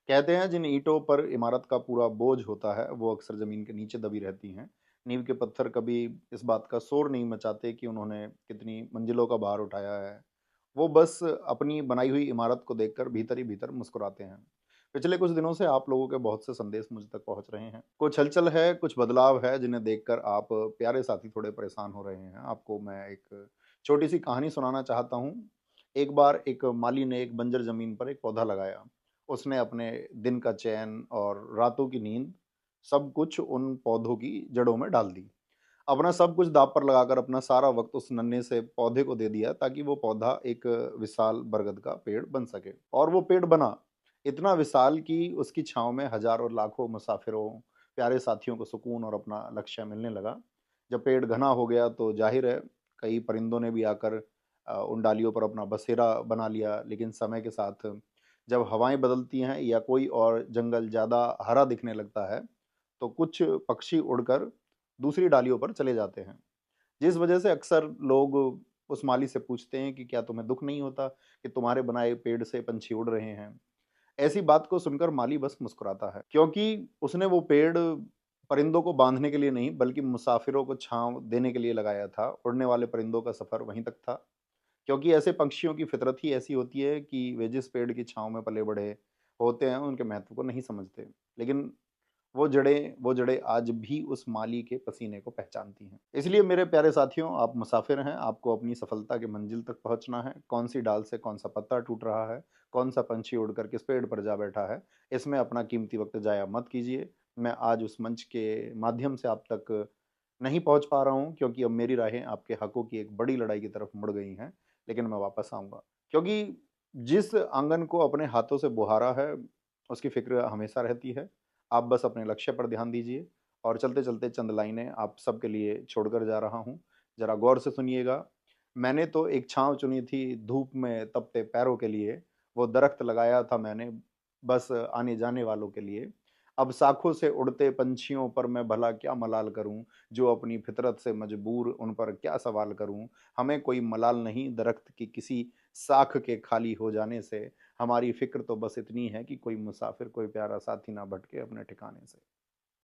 कहते हैं जिन ईंटों पर इमारत का पूरा बोझ होता है वो अक्सर जमीन के नीचे दबी रहती हैं। नींव के पत्थर कभी इस बात का शोर नहीं मचाते कि उन्होंने कितनी मंजिलों का भार उठाया है। वो बस अपनी बनाई हुई इमारत को देखकर भीतर ही भीतर मुस्कुराते हैं। पिछले कुछ दिनों से आप लोगों के बहुत से संदेश मुझ तक पहुंच रहे हैं। कुछ हलचल है, कुछ बदलाव है जिन्हें देखकर आप प्यारे साथी थोड़े परेशान हो रहे हैं। आपको मैं एक छोटी सी कहानी सुनाना चाहता हूँ। एक बार एक माली ने एक बंजर जमीन पर एक पौधा लगाया। उसने अपने दिन का चैन और रातों की नींद सब कुछ उन पौधों की जड़ों में डाल दी। अपना सब कुछ दांव पर लगाकर अपना सारा वक्त उस नन्हे से पौधे को दे दिया ताकि वो पौधा एक विशाल बरगद का पेड़ बन सके। और वो पेड़ बना, इतना विशाल कि उसकी छांव में हजारों लाखों मुसाफिरों, प्यारे साथियों को सुकून और अपना लक्ष्य मिलने लगा। जब पेड़ घना हो गया तो जाहिर है कई परिंदों ने भी आकर उन डालियों पर अपना बसेरा बना लिया। लेकिन समय के साथ जब हवाएं बदलती हैं या कोई और जंगल ज़्यादा हरा दिखने लगता है, तो कुछ पक्षी उड़कर दूसरी डालियों पर चले जाते हैं। जिस वजह से अक्सर लोग उस माली से पूछते हैं कि क्या तुम्हें दुःख नहीं होता कि तुम्हारे बनाए पेड़ से पंछी उड़ रहे हैं? ऐसी बात को सुनकर माली बस मुस्कुराता है, क्योंकि उसने वो पेड़ परिंदों को बांधने के लिए नहीं बल्कि मुसाफिरों को छाँव देने के लिए लगाया था। उड़ने वाले परिंदों का सफ़र वहीं तक था, क्योंकि ऐसे पक्षियों की फितरत ही ऐसी होती है कि वे जिस पेड़ की छाँव में पले-बढ़े होते हैं, उनके महत्व को नहीं समझते। लेकिन वो जड़ें आज भी उस माली के पसीने को पहचानती हैं। इसलिए मेरे प्यारे साथियों, आप मुसाफिर हैं, आपको अपनी सफलता की मंजिल तक पहुँचना है। कौन-सी डाल से कौन-सा पत्ता टूट रहा है, कौन-सा पंछी उड़कर किस पेड़ पर जा बैठा है, इसमें अपना कीमती वक़्त ज़ाया मत कीजिए। मैं आज उस मंच के माध्यम से आप तक नहीं पहुँच पा रहा हूँ, क्योंकि अब मेरी राहें आपके हकों की एक बड़ी लड़ाई की तरफ मुड़ गई हैं, लेकिन मैं वापस आऊँगा। क्योंकि जिस आंगन को अपने हाथों से बुहारा है, उसकी फ़िक्र हमेशा रहती है। आप बस अपने लक्ष्य पर ध्यान दीजिए और चलते-चलते चंद लाइनें आप सबके लिए छोड़कर जा रहा हूँ। ज़रा गौर से सुनिएगा। मैंने तो एक छाँव चुनी थी धूप में तपते पैरों के लिए, वो दरख्त लगाया था मैंने बस आने-जाने वालों के लिए। अब शाखों से उड़ते पंछियों पर मैं भला क्या मलाल करूँ, जो अपनी फितरत से मजबूर उन पर क्या सवाल करूँ। हमें कोई मलाल नहीं दरख्त की किसी शाख के खाली हो जाने से, हमारी फ़िक्र तो बस इतनी है कि कोई मुसाफ़िर, कोई प्यारा साथी ना भटके अपने ठिकाने से।